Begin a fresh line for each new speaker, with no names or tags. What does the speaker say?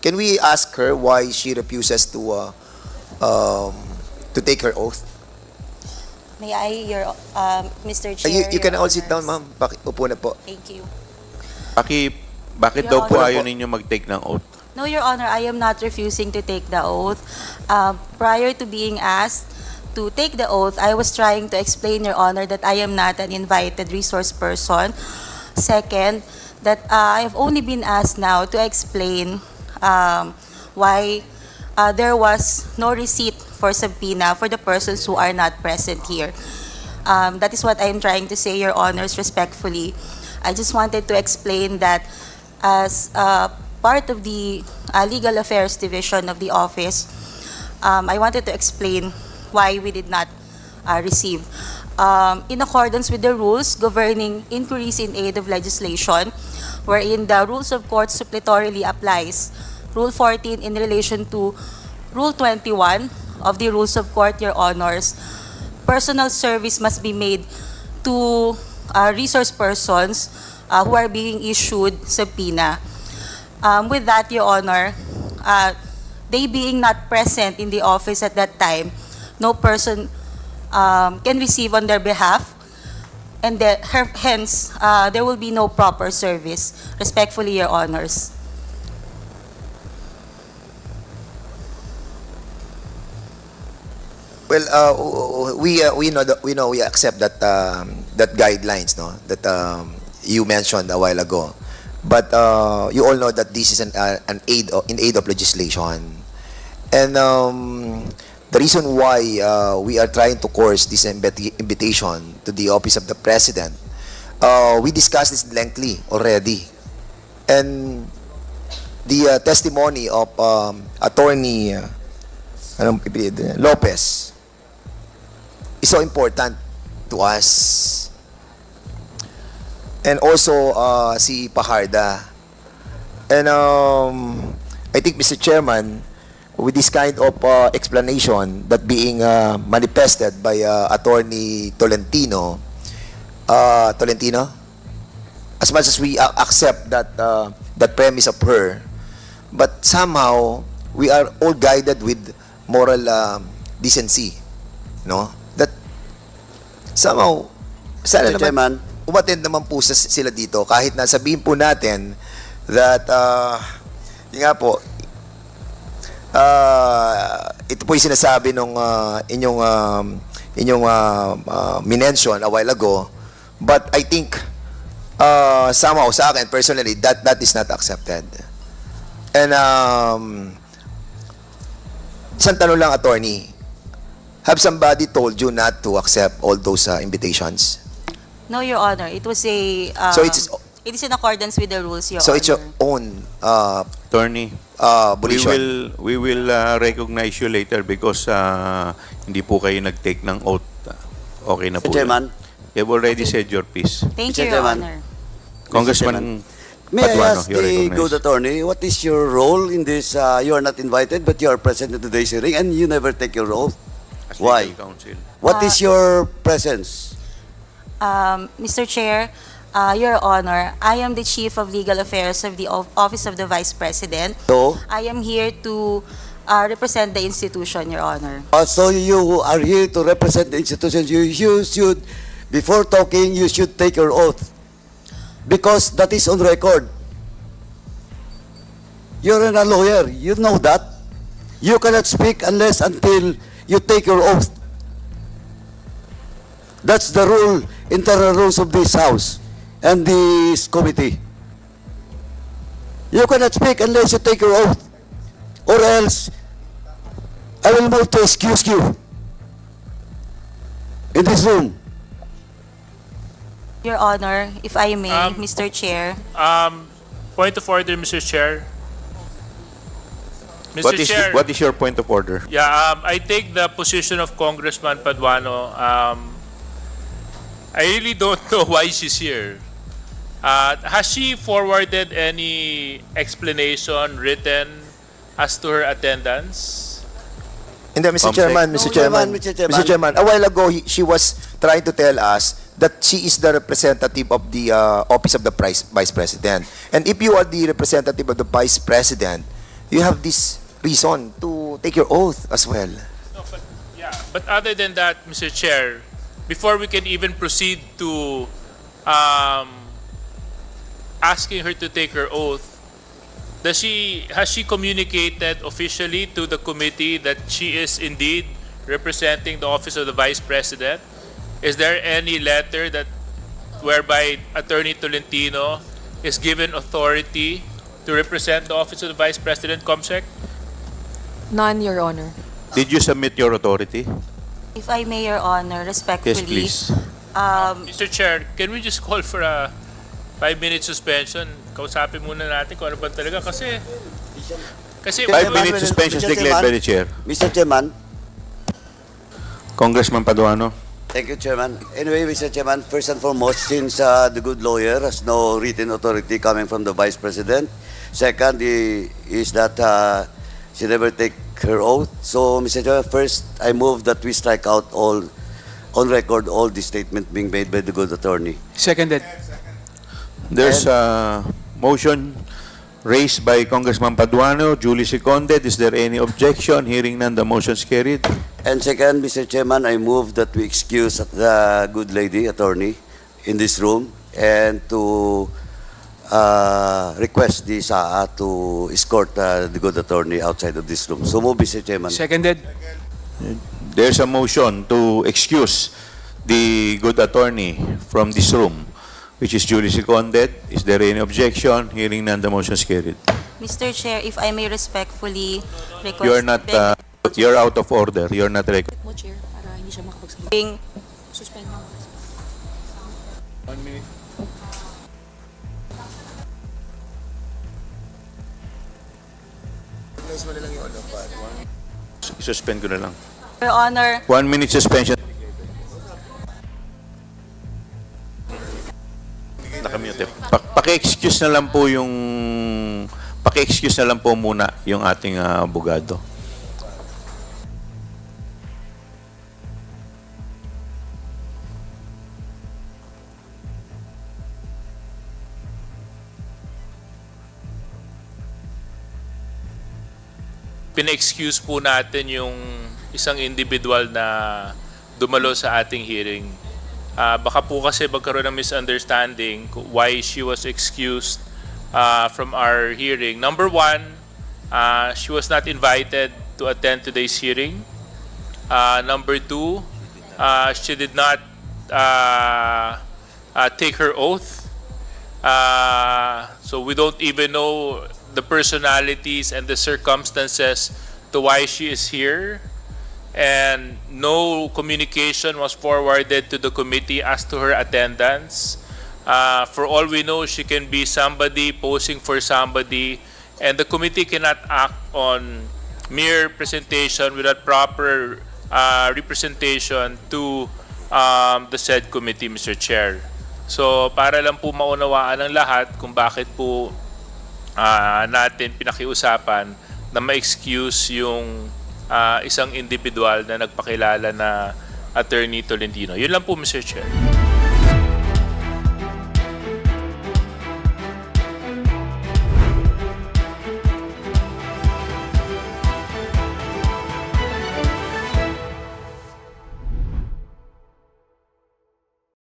Can we ask her why she refuses to take her oath?
May I, Mr. Chair,
You can
Your
all sit down,
Honors.
ma'am. Upo na po.
Thank you.
Bakit
Your
daw po
Honor.
ayaw ninyo mag-take ng oath?
No, Your Honor, I am not refusing to take the oath. Prior to being asked to take the oath, I was trying to explain, Your Honor, that I am not an invited resource person. Second, that I have only been asked now to explain why there was no receipt for subpoena for the persons who are not present here. That is what I am trying to say, Your Honors, respectfully. I just wanted to explain that as part of the Legal Affairs Division of the office, I wanted to explain why we did not receive. In accordance with the rules governing inquiries in aid of legislation, wherein the rules of court suppletorily applies, Rule 14 in relation to Rule 21 of the Rules of Court, Your Honors, personal service must be made to resource persons who are being issued subpoena. With that, Your Honor, they being not present in the office at that time, no person can receive on their behalf, and hence, there will be no proper service. Respectfully, Your Honors.
Well, we accept that that guidelines, no, that you mentioned a while ago. But you all know that this is an aid in aid of legislation, and the reason why we are trying to course this invitation to the office of the president, we discussed this lengthily already, and the testimony of Attorney Lopez is so important to us. And also si Pajarda. And I think, Mr. Chairman, with this kind of explanation that being manifested by Attorney Tolentino, as much as we accept that that premise of her, but somehow we are all guided with moral decency, no? That somehow, sana
Mr. Chairman,
umattend naman po sila dito kahit na sabihin po natin that yun nga po, ito po yung sinasabi nung inyong minention a while ago, but I think somehow sa akin personally that is not accepted. And isang tanong lang, attorney, have somebody told you not to accept all those invitations?
No, Your Honor. It was a.
So
it is in accordance with the rules, Your
So
Honor.
it's your own
Attorney,
volition.
we will recognize you later because hindi po kayo nag-take ng oath. Okay na po.
Mr. Chairman,
You've already said your piece.
Thank
Mr.
you, Your
Chairman.
Honor.
Congressman
may I
Paduano,
ask
you're
the
recognized.
good attorney, what is your role in this? You are not invited, but you are present at today's hearing, and you never take your oath.
As
Why?
legal counsel.
What is your presence?
Mr. Chair, Your Honor, I am the Chief of Legal Affairs of the Office of the Vice President.
So,
I am here to represent the institution, Your Honor.
so you are here to represent the institution. You should, before talking, you should take your oath. Because that is on record. You're a lawyer. You know that. You cannot speak unless until you take your oath. That's the rule, internal rules of this House and this committee. You cannot speak unless you take your oath. Or else, I will move to excuse you in this room.
Your Honor, if I may, Mr. Chair.
Point of order, Mr. Chair. Mr. Chair,
What is your point of order?
yeah, I take the position of Congressman Paduano. I really don't know why she's here. Has she forwarded any explanation written as to her attendance?
Hindi, Mr.
Comsec.
Chairman,
No,
Mr. Chairman,
Mr. Chairman.
Mr. Chairman, a while ago, she was trying to tell us that she is the representative of the Office of the Vice President. And if you are the representative of the Vice President, you have this reason to take your oath as well.
No, but, yeah, but other than that, Mr. Chair, before we can even proceed to asking her to take her oath, has she communicated officially to the committee that she is indeed representing the office of the Vice President? Is there any letter that whereby Attorney Tolentino is given authority to represent the office of the Vice President, Comsec?
None, Your Honor.
Did you submit your authority?
If I may, Your Honor, respectfully.
Yes, please.
Mr. Chair, can we just call for a 5-minute suspension? Kausapin muna natin kung ano ba talaga kasi
5-minute suspension is
Mr.
declared by the chair.
Mr. Chairman.
Congressman Paduano.
Thank you, Chairman. Anyway, Mr. Chairman, first and foremost, since the good lawyer has no written authority coming from the Vice President, second is that she never take her oath. So, Mr. Chairman, first, I move that we strike out all, on record, all the statement being made by the good attorney.
Seconded.
There's a motion raised by Congressman Paduano, duly seconded. Is there any objection? Hearing none, the motion is carried.
And second, Mr. Chairman, I move that we excuse the good lady attorney in this room and to request the SAA to escort the good attorney outside of this room. So move, Mr. Chairman.
Seconded.
There's a motion to excuse the good attorney from this room, which is duly seconded. Is there any objection? Hearing none, the motion is carried.
Mr. Chair, if I may respectfully request...
You're not, you're out of order. You're not recognized.
Mo, Chair, para hindi siya makapagsalita.
being
Suspend mo.
1 minute. Suspend ko na lang.
Your Honor,
1 minute suspension. Nakamute. Paki-excuse na lang po yung paki-excuse na lang po muna yung ating abogado.
Pina-excuse po natin yung isang individual na dumalo sa ating hearing. Baka po kasi magkaroon ng misunderstanding why she was excused from our hearing. Number one, she was not invited to attend today's hearing. Number two, she did not take her oath. So we don't even know the personalities and the circumstances to why she is here. And no communication was forwarded to the committee as to her attendance. For all we know, she can be somebody posing for somebody, and the committee cannot act on mere presentation without proper representation to the said committee, Mr. Chair. So para lang po maunawaan ng lahat kung bakit po natin pinakiusapan na ma-excuse yung isang individual na nagpakilala na Attorney Tolentino. Yun lang po, Mr. Chair.